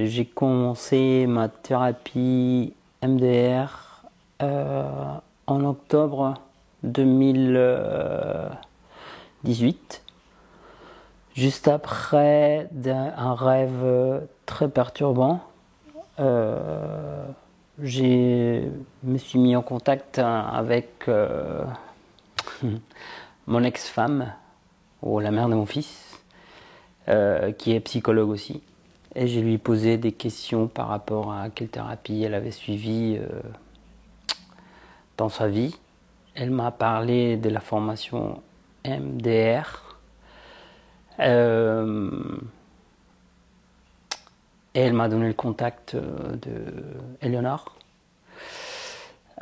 j'ai commencé ma thérapie MDR en octobre 2018, juste après un rêve très perturbant. Je me suis mis en contact avec mon ex-femme, ou la mère de mon fils, qui est psychologue aussi. Et je lui ai posé des questions par rapport à quelle thérapie elle avait suivi dans sa vie. Elle m'a parlé de la formation MDR. Et elle m'a donné le contact de Eleonore.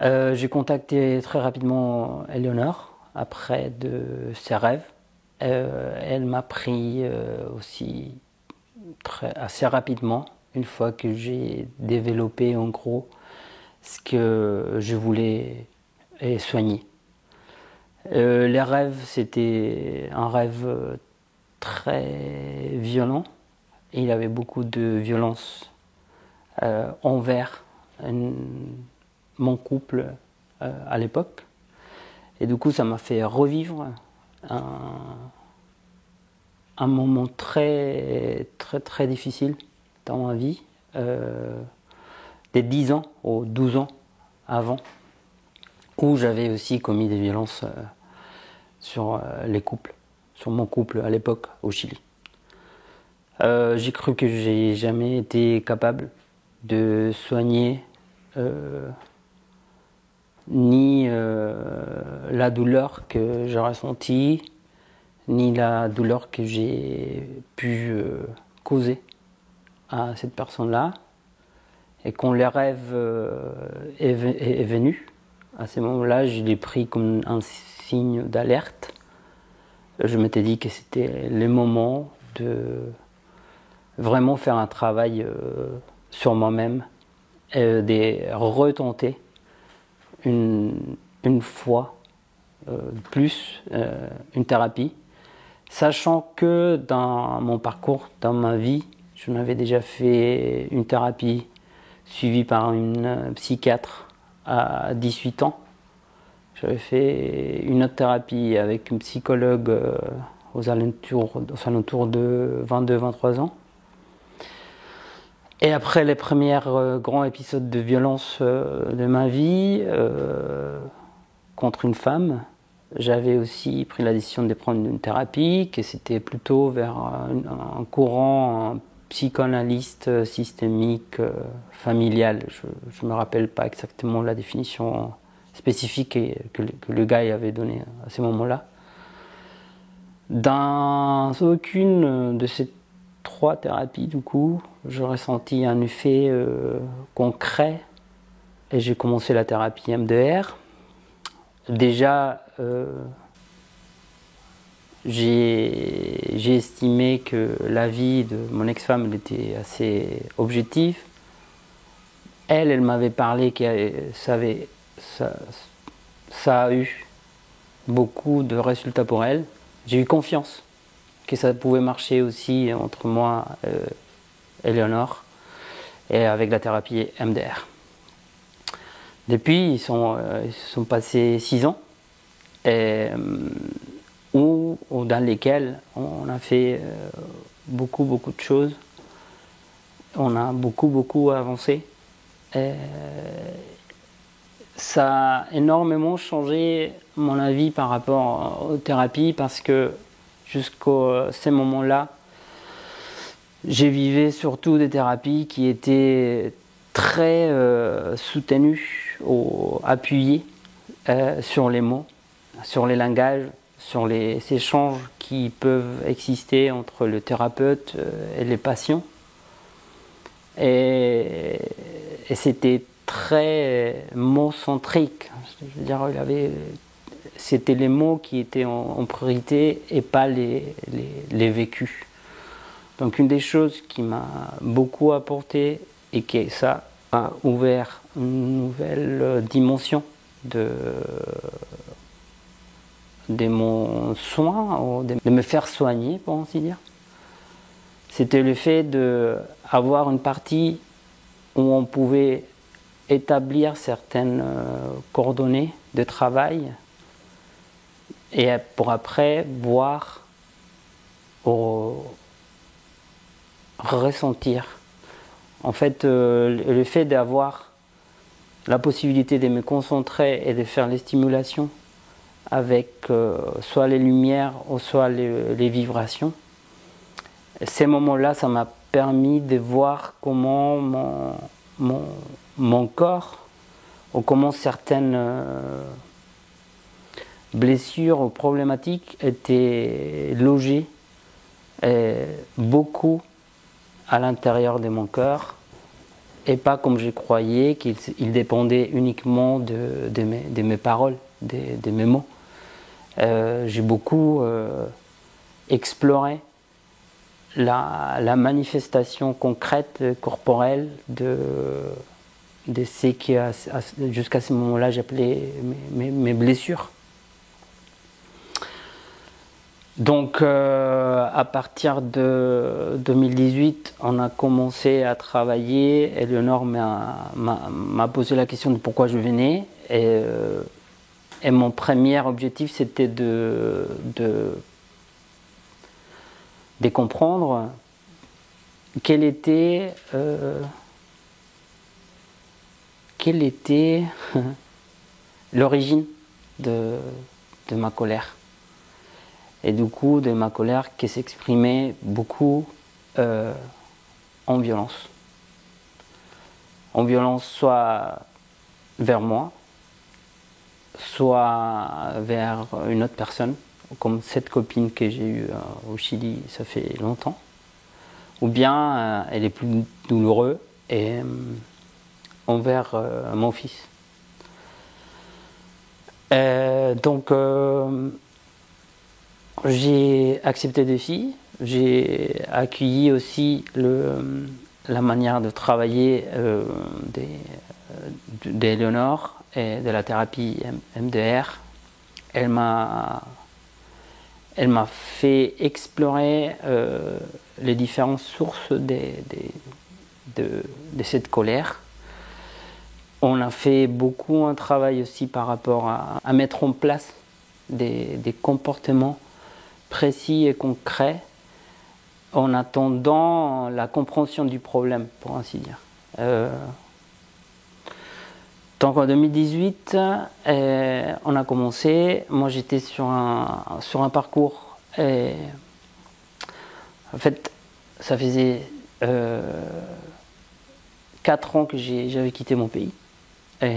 J'ai contacté très rapidement Eleonore après de ses rêves. Elle m'a pris aussi assez rapidement, une fois que j'ai développé en gros ce que je voulais soigner. Les rêves, c'était un rêve très violent. Il y avait beaucoup de violence envers mon couple à l'époque. Et du coup, ça m'a fait revivre un moment très difficile dans ma vie, des 10 ans ou 12 ans avant, où j'avais aussi commis des violences sur les couples, sur mon couple à l'époque au Chili. J'ai cru que j'ai jamais été capable de soigner ni la douleur que j'ai ressentie, ni la douleur que j'ai pu causer à cette personne-là. Et quand les rêves est venu, à ce moment-là, je l'ai pris comme un signe d'alerte. Je m'étais dit que c'était le moment de vraiment faire un travail sur moi-même et de retenter une fois plus une thérapie, sachant que dans mon parcours, dans ma vie, je n'avais déjà fait une thérapie suivie par une psychiatre à 18 ans. J'avais fait une autre thérapie avec une psychologue aux alentours de 22-23 ans. Et après les premiers grands épisodes de violence de ma vie contre une femme, j'avais aussi pris la décision de prendre une thérapie, que c'était plutôt vers un courant psychanalyste systémique familial. Je ne me rappelle pas exactement la définition spécifique que le gars avait donnée à ce moment-là. Dans aucune de ces 3 thérapies, du coup, je ressentis un effet concret et j'ai commencé la thérapie MDR. Déjà, j'ai estimé que la vie de mon ex-femme était assez objective. Elle m'avait parlé que ça a eu beaucoup de résultats pour elle. J'ai eu confiance que ça pouvait marcher aussi entre moi et Eleonore, et avec la thérapie MDR. Depuis, ils sont passés 6 ans, dans lesquels on a fait beaucoup de choses. On a beaucoup avancé. Ça a énormément changé mon avis par rapport aux thérapies, parce que jusqu'à ces moments-là, j'ai vécu surtout des thérapies qui étaient très soutenues ou appuyées sur les mots, sur les langages, sur les échanges qui peuvent exister entre le thérapeute et les patients. Et c'était très mot-centrique. Je veux dire, c'était les mots qui étaient en priorité et pas les vécus. Donc une des choses qui m'a beaucoup apporté et que ça a ouvert une nouvelle dimension de mon soin, de me faire soigner, pour ainsi dire, c'était le fait de avoir une partie où on pouvait établir certaines coordonnées de travail et pour après voir ou ressentir. En fait, le fait d'avoir la possibilité de me concentrer et de faire les stimulations avec soit les lumières ou soit les vibrations, ces moments-là, ça m'a permis de voir comment mon corps ou comment certaines blessures ou problématiques étaient logées beaucoup à l'intérieur de mon cœur et pas comme je croyais qu'il dépendait uniquement de mes paroles, de mes mots. J'ai beaucoup exploré la manifestation concrète, corporelle de ce que jusqu'à ce moment-là j'appelais mes blessures. Donc à partir de 2018, on a commencé à travailler. Éléonore m'a posé la question de pourquoi je venais. Et mon premier objectif, c'était de comprendre quelle était l'origine de ma colère. Et du coup, de ma colère qui s'exprimait beaucoup en violence. En violence soit vers moi, soit vers une autre personne, comme cette copine que j'ai eue au Chili, ça fait longtemps. Ou bien elle est plus douloureuse et envers mon fils. Donc j'ai accepté des filles, j'ai accueilli aussi la manière de travailler d'Éléonore et de la thérapie MDR. Elle m'a fait explorer les différentes sources de cette colère. On a fait beaucoup un travail aussi par rapport à mettre en place des comportements précis et concrets en attendant la compréhension du problème, pour ainsi dire. Donc en 2018, on a commencé. Moi j'étais sur un parcours. En fait, ça faisait 4 ans que j'avais quitté mon pays. Que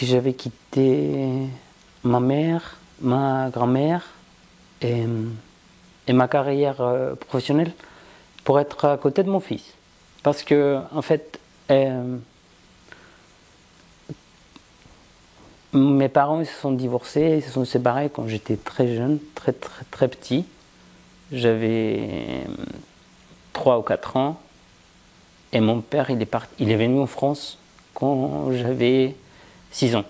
j'avais quitté ma mère, ma grand-mère et ma carrière professionnelle pour être à côté de mon fils. Parce que, en fait, mes parents ils se sont divorcés, ils se sont séparés quand j'étais très jeune, très petit. J'avais 3 ou 4 ans. Et mon père, il est venu en France quand j'avais 6 ans.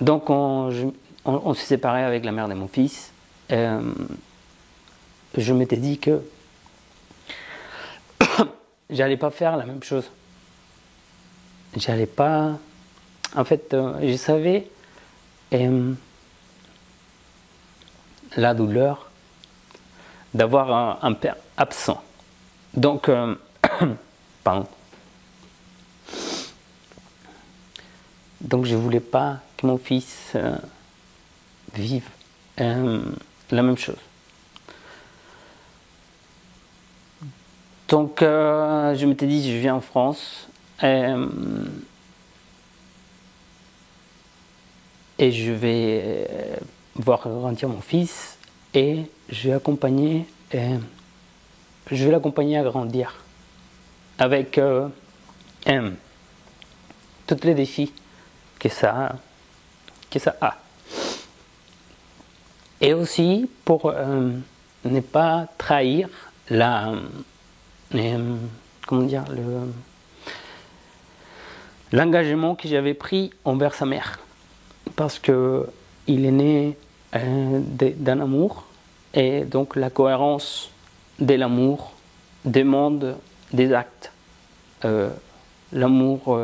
Donc on s'est séparés avec la mère de mon fils. Je m'étais dit que j'allais pas faire la même chose. J'allais pas... En fait, je savais la douleur d'avoir un père absent. Donc, pardon. Donc je voulais pas que mon fils vive la même chose. Donc je m'étais dit, je viens en France et je vais voir grandir mon fils et je vais l'accompagner à grandir avec tous les défis que ça a. Et aussi pour ne pas trahir l'engagement que j'avais pris envers sa mère. Parce qu'il est né d'un amour Et donc la cohérence de l'amour demande des actes. L'amour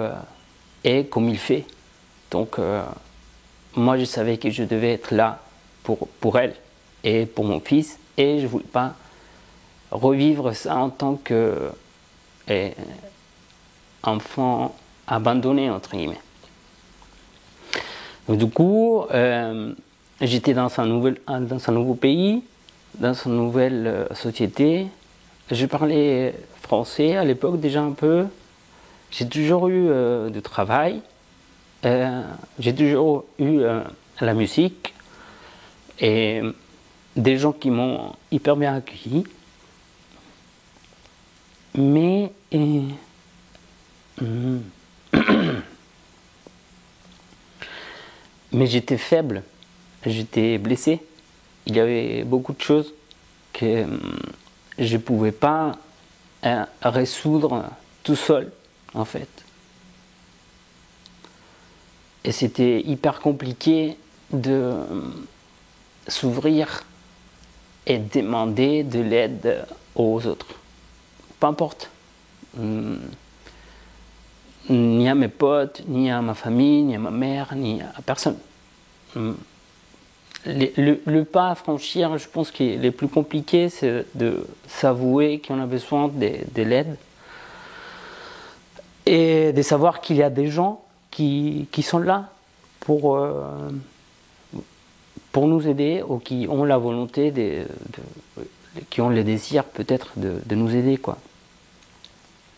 est comme il fait. Donc moi je savais que je devais être là pour elle et pour mon fils, et je ne voulais pas revivre ça en tant que enfant abandonné, entre guillemets. Donc, du coup, j'étais dans un nouveau pays, dans une nouvelle société. Je parlais français à l'époque déjà un peu. J'ai toujours eu du travail. J'ai toujours eu la musique et des gens qui m'ont hyper bien accueilli. Mais mais j'étais faible, j'étais blessé. Il y avait beaucoup de choses que je ne pouvais pas résoudre tout seul, en fait. Et c'était hyper compliqué de s'ouvrir et demander de l'aide aux autres. Peu importe. Ni à mes potes, ni à ma famille, ni à ma mère, ni à personne. Le pas à franchir, je pense que le plus compliqué, c'est de s'avouer qu'on a besoin de l'aide et de savoir qu'il y a des gens qui sont là pour nous aider, ou qui ont la volonté, qui ont le désir peut-être de nous aider, quoi.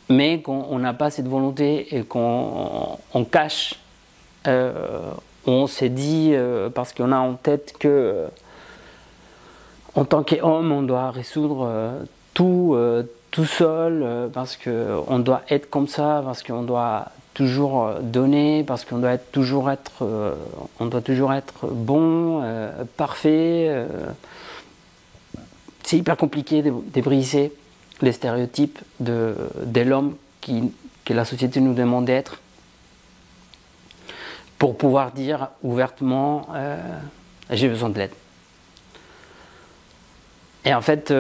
Mais qu'on n'a pas cette volonté et qu'on cache, on s'est dit, parce qu'on a en tête que en tant qu'homme on doit résoudre tout seul, parce qu'on doit être comme ça, parce qu'on doit toujours donner, parce qu'on doit toujours être bon, parfait. C'est hyper compliqué de briser les stéréotypes de l'homme que la société nous demande d'être, pour pouvoir dire ouvertement j'ai besoin de l'aide. Et en fait,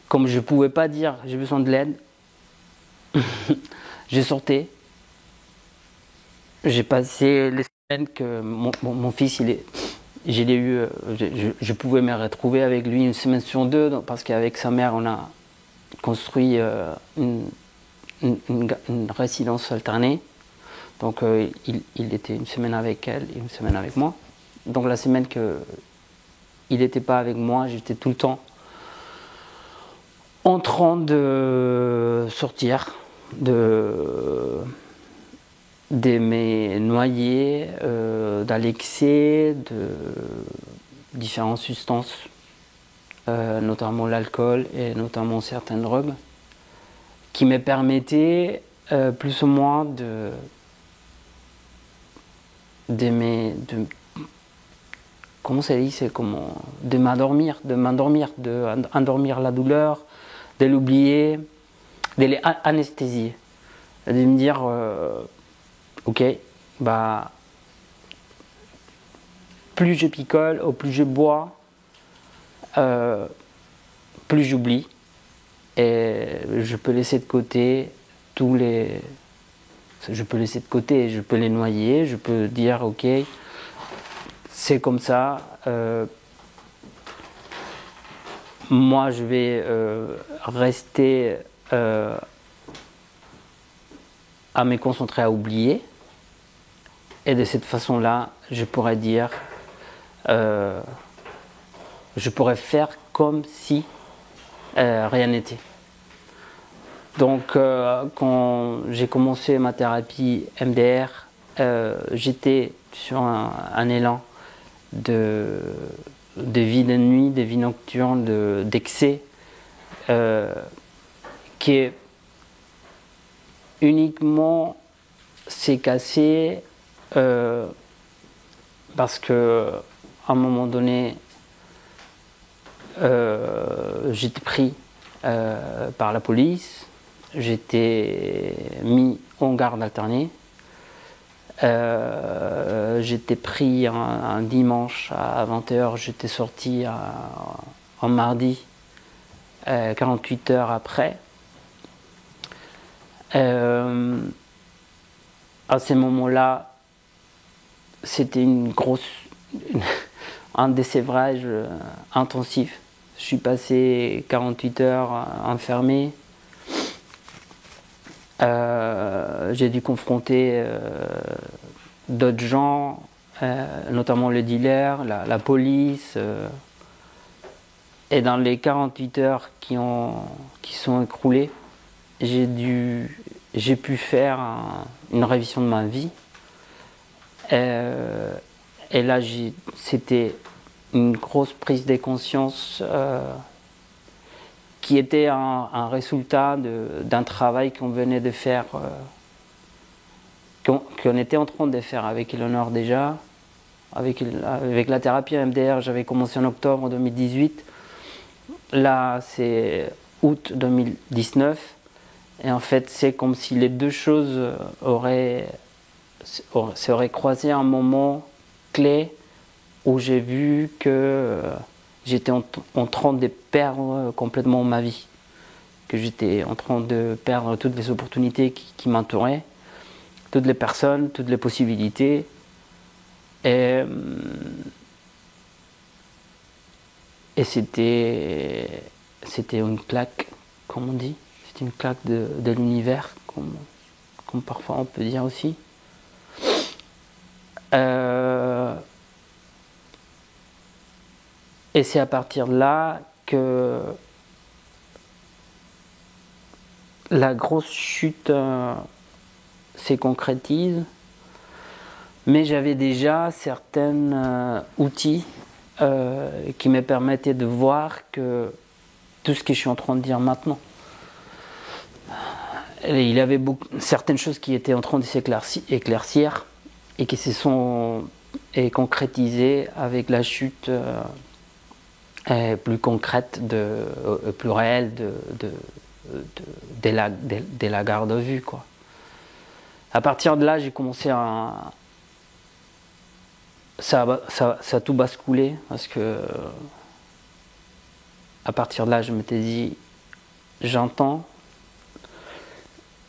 comme je ne pouvais pas dire j'ai besoin de l'aide, j'ai sorti. J'ai passé les semaines que mon fils, je pouvais me retrouver avec lui une semaine sur deux, parce qu'avec sa mère, on a construit une résidence alternée. Donc il était une semaine avec elle et une semaine avec moi. Donc la semaine qu'il n'était pas avec moi, j'étais tout le temps en train de sortir, de me noyer dans l'excès de différentes substances, notamment l'alcool et notamment certaines drogues, qui me permettaient plus ou moins comment ça dit, c'est comment, de m'endormir, d'endormir la douleur, de l'oublier, de l'anesthésier, de me dire ok, bah plus je picole ou plus je bois, plus j'oublie, et je peux laisser de côté je peux les noyer, je peux dire ok, c'est comme ça, moi je vais rester à me concentrer, à oublier, et de cette façon là je pourrais dire je pourrais faire comme si rien n'était. Donc quand j'ai commencé ma thérapie MDR, j'étais sur un élan de vie de nuit, de vie nocturne, d'excès, qui est uniquement s'est cassé parce que à un moment donné j'étais pris par la police, j'étais mis en garde alternée, J'étais pris un dimanche à 20h, j'étais sorti en mardi, 48 heures après. À ces moments-là, c'était un désévrage intensif. Je suis passé 48 heures enfermé. J'ai dû confronter d'autres gens, notamment le dealer, la police. Et dans les 48 heures qui sont écoulées, j'ai pu faire une révision de ma vie. Et là, c'était une grosse prise de conscience qui était un résultat d'un travail qu'on venait de faire, qu'on était en train de faire avec Eleonore déjà. Avec la thérapie EMDR, j'avais commencé en octobre 2018. Là, c'est août 2019. Et en fait, c'est comme si les deux choses seraient croisées à un moment clé où j'ai vu que j'étais en train de perdre complètement ma vie. Que j'étais en train de perdre toutes les opportunités qui m'entouraient, toutes les personnes, toutes les possibilités. Et c'était une claque, comme on dit. C'était une claque de l'univers, comme parfois on peut dire aussi. Et c'est à partir de là que la grosse chute s'est concrétise. Mais j'avais déjà certains outils qui me permettaient de voir que tout ce que je suis en train de dire maintenant, il y avait certaines choses qui étaient en train de s'éclaircir et qui se sont concrétisées avec la chute plus concrète, plus réelle de la garde à vue, quoi. À partir de là, j'ai commencé ça a tout basculé parce que à partir de là, je m'étais dit, j'entends.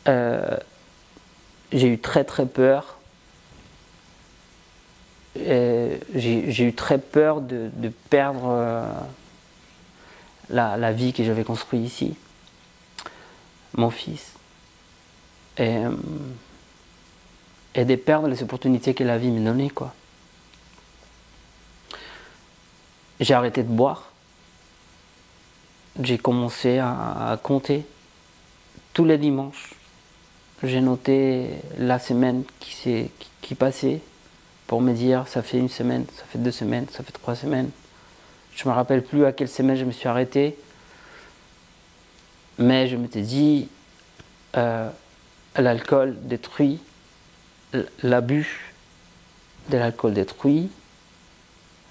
J'ai eu très très peur. J'ai eu très peur de perdre la vie que j'avais construite ici, mon fils, et de perdre les opportunités que la vie me donnait, quoi. J'ai arrêté de boire. J'ai commencé à compter tous les dimanches. J'ai noté la semaine qui passait pour me dire ça fait une semaine, ça fait 2 semaines, ça fait 3 semaines. Je me rappelle plus à quelle semaine je me suis arrêté, mais je m'étais dit l'alcool détruit, l'abus de l'alcool détruit.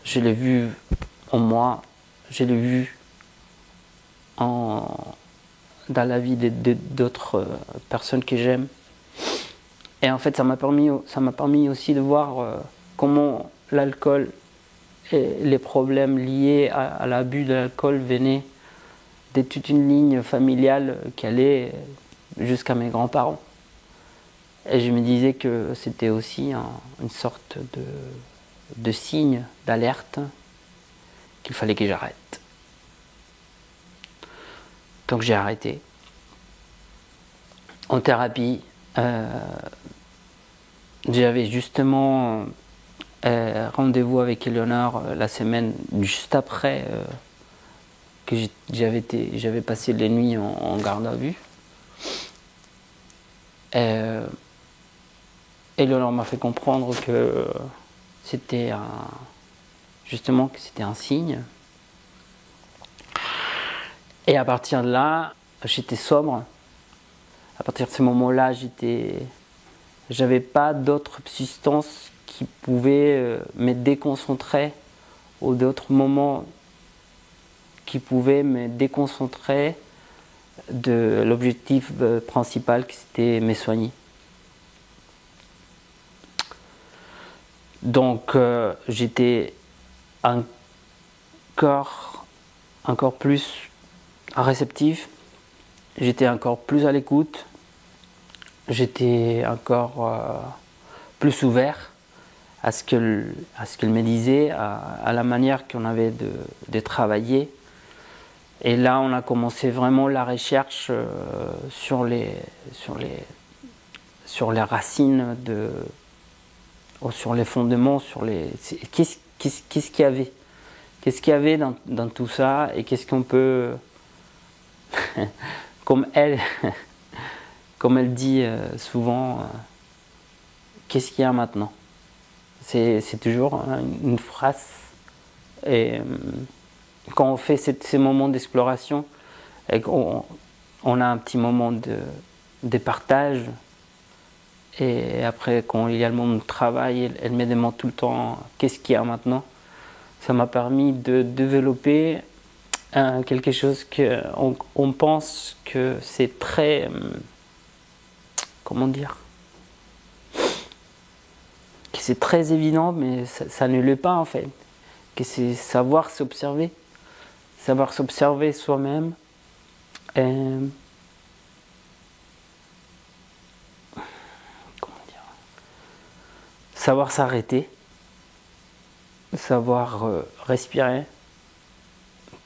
Je l'ai vu en moi, je l'ai vu dans la vie d'autres personnes que j'aime. Et en fait, ça m'a permis aussi de voir comment l'alcool et les problèmes liés à l'abus de l'alcool venaient de toute une ligne familiale qui allait jusqu'à mes grands-parents. Et je me disais que c'était aussi une sorte de signe d'alerte qu'il fallait que j'arrête. Donc j'ai arrêté. En thérapie, j'avais justement rendez-vous avec Eleonore la semaine juste après que j'avais passé les nuits en garde à vue. Eleonore m'a fait comprendre que c'était un signe. Et à partir de là, j'étais sobre. À partir de ce moment-là, j'avais pas d'autres substances qui pouvaient me déconcentrer, ou d'autres moments qui pouvaient me déconcentrer de l'objectif principal qui c'était me soigner. Donc j'étais encore plus réceptif, j'étais encore plus à l'écoute, j'étais encore plus ouvert à ce qu'elle me disait, à la manière qu'on avait de travailler. Et là, on a commencé vraiment la recherche sur les racines, sur les fondements, qu'est-ce qu'il y avait. Qu'est-ce qu'il y avait dans tout ça et qu'est-ce qu'on peut, comme elle, comme elle dit souvent, qu'est-ce qu'il y a maintenant? C'est toujours une phrase. Et quand on fait ces moments d'exploration, et qu'on on a un petit moment de partage, et après quand il y a le moment de travail, elle me demande tout le temps qu'est-ce qu'il y a maintenant. Ça m'a permis de développer quelque chose on pense que c'est très, comment dire, que c'est très évident, mais ça ne l'est pas en fait. Que c'est savoir s'observer soi-même. Comment dire, savoir s'arrêter, savoir respirer,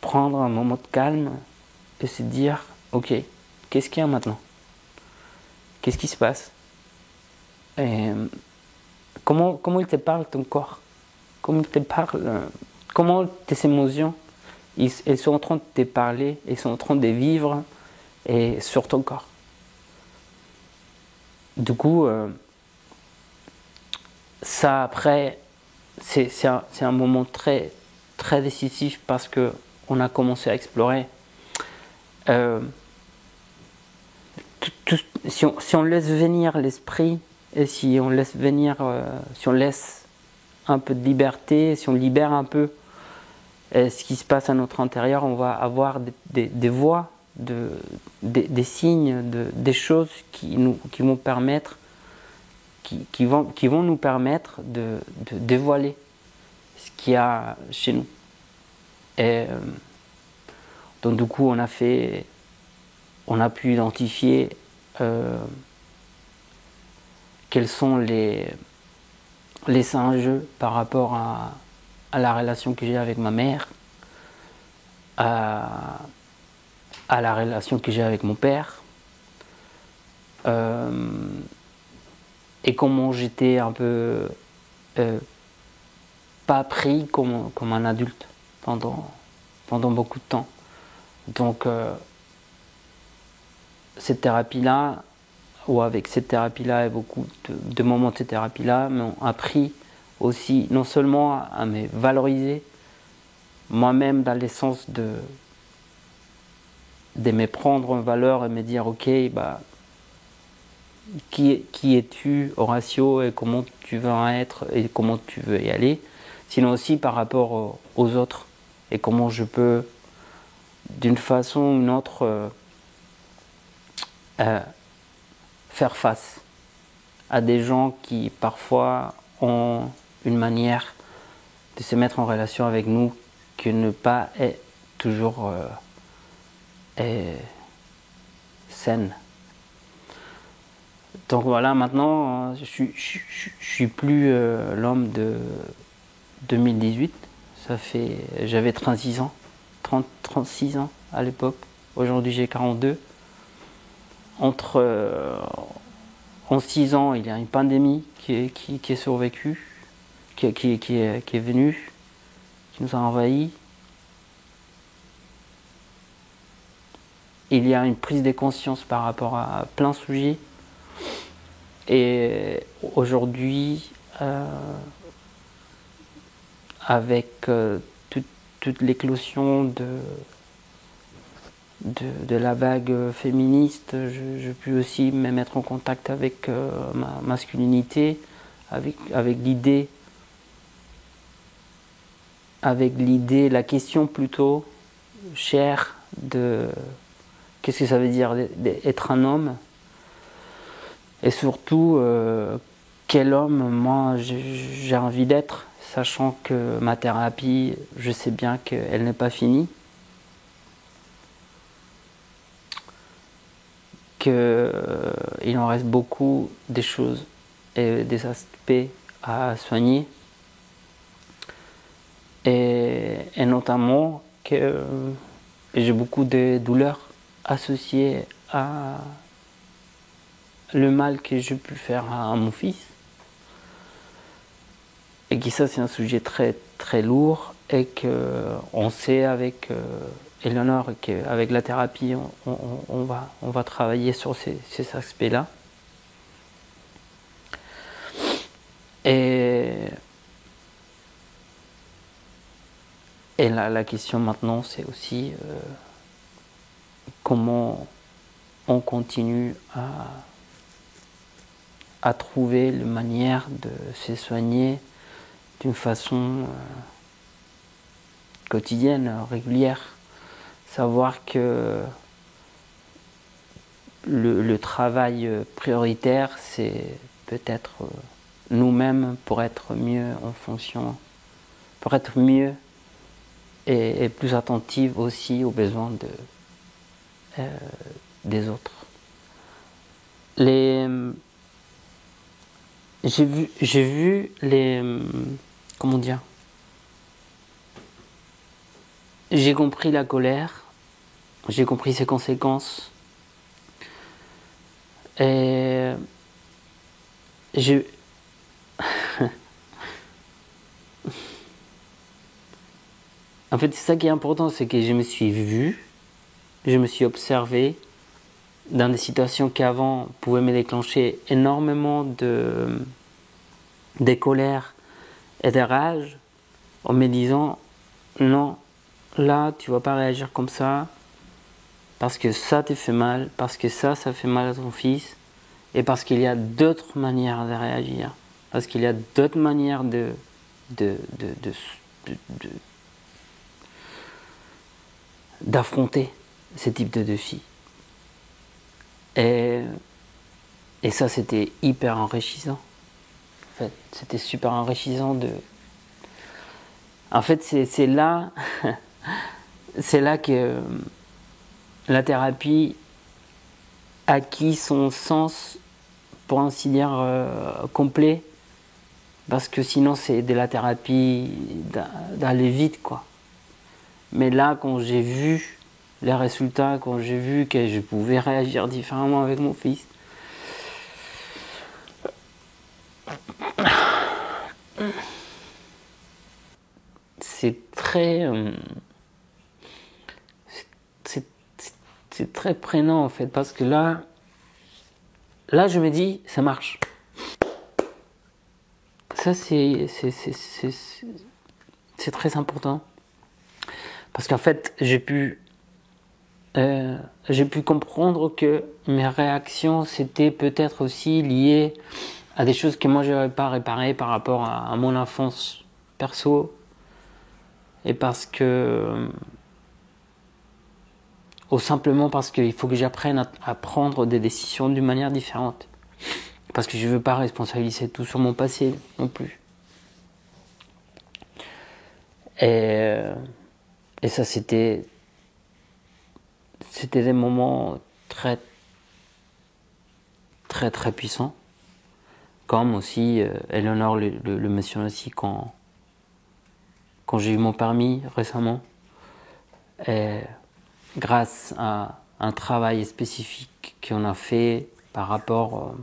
prendre un moment de calme et se dire ok, qu'est-ce qu'il y a maintenant, qu'est-ce qui se passe, et comment il te parle ton corps, comment il te parle, comment tes émotions elles sont en train de te parler, elles sont en train de vivre et sur ton corps. Du coup ça après c'est un moment très très décisif parce que on a commencé à explorer si on laisse venir l'esprit et si on laisse venir si on laisse un peu de liberté, si on libère un peu ce qui se passe à notre intérieur, on va avoir des voix, des signes, des choses qui vont permettre, qui vont nous permettre de dévoiler ce qu'il y a chez nous. Et donc du coup on a pu identifier quels sont les enjeux par rapport à la relation que j'ai avec ma mère, à la relation que j'ai avec mon père, et comment j'étais un peu pas pris comme un adulte pendant beaucoup de temps. Donc cette thérapie-là, ou avec cette thérapie-là et beaucoup de moments de cette thérapie-là, m'ont appris aussi non seulement à me valoriser moi-même dans l'essence de me prendre en valeur et me dire ok, bah, qui es-tu Horacio et comment tu veux être et comment tu veux y aller, sinon aussi par rapport aux autres et comment je peux d'une façon ou d'une autre faire face à des gens qui parfois ont une manière de se mettre en relation avec nous qui ne pas est toujours saine. Donc voilà, maintenant je suis plus l'homme de 2018. J'avais 36 ans à l'époque. Aujourd'hui j'ai 42. En 6 ans, il y a une pandémie qui est survécue, qui est venue, qui nous a envahis. Il y a une prise de conscience par rapport à plein de sujets. Et aujourd'hui, avec toute l'éclosion de la vague féministe, je peux aussi me mettre en contact avec ma masculinité, avec l'idée, la question plutôt chère de qu'est-ce que ça veut dire d'être un homme, et surtout quel homme moi j'ai envie d'être, sachant que ma thérapie, je sais bien qu'elle n'est pas finie, qu'il en reste beaucoup des choses et des aspects à soigner, et notamment que j'ai beaucoup de douleurs associées à le mal que j'ai pu faire à mon fils. Et que ça, c'est un sujet très, très lourd et qu'on sait avec Eleanor qu'avec la thérapie, on va travailler sur ces aspects-là. Et la question maintenant, c'est aussi comment on continue à trouver une manière de se soigner d'une façon quotidienne, régulière. Savoir que le travail prioritaire, c'est peut-être nous-mêmes pour être mieux en fonction, pour être mieux et plus attentive aussi aux besoins des autres. J'ai vu les, comment dire, j'ai compris la colère, j'ai compris ses conséquences, et en fait, c'est ça qui est important, c'est que je me suis vu, je me suis observé dans des situations qui avant pouvaient me déclencher énormément de colère et de rage, en me disant non, là tu vas pas réagir comme ça, parce que ça te fait mal, parce que ça fait mal à ton fils, et parce qu'il y a d'autres manières de réagir, parce qu'il y a d'autres manières d'affronter ce type de défi. Et ça, c'était hyper enrichissant. En fait, c'était super enrichissant En fait, c'est là, c'est là que la thérapie acquis son sens, pour ainsi dire, complet, parce que sinon c'est de la thérapie d'aller vite, quoi. Mais là, quand j'ai vu les résultats, quand j'ai vu que je pouvais réagir différemment avec mon fils, c'est très c'est très prenant en fait, parce que là je me dis ça marche. Ça c'est très important, parce qu'en fait j'ai pu comprendre que mes réactions c'était peut-être aussi lié à des choses que moi je n'avais pas réparées par rapport à mon enfance perso, et parce que ou simplement parce qu'il faut que j'apprenne à prendre des décisions d'une manière différente, parce que je ne veux pas responsabiliser tout sur mon passé non plus. Et ça c'était des moments très très très puissants, comme aussi Eleanor le mentionne aussi quand j'ai eu mon permis récemment, et grâce à un travail spécifique qu'on a fait par rapport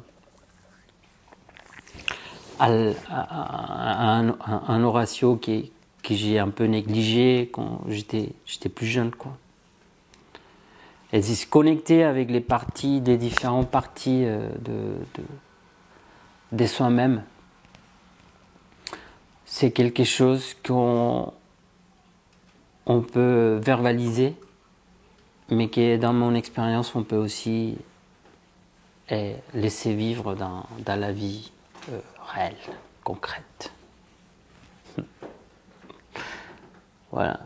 à un Horatio que j'ai un peu négligé quand j'étais plus jeune, quoi. Et c'est se connecter avec les parties, des différentes parties de soi-même. C'est quelque chose qu'on peut verbaliser, mais qui, dans mon expérience, on peut aussi laisser vivre dans la vie réelle, concrète. Voilà.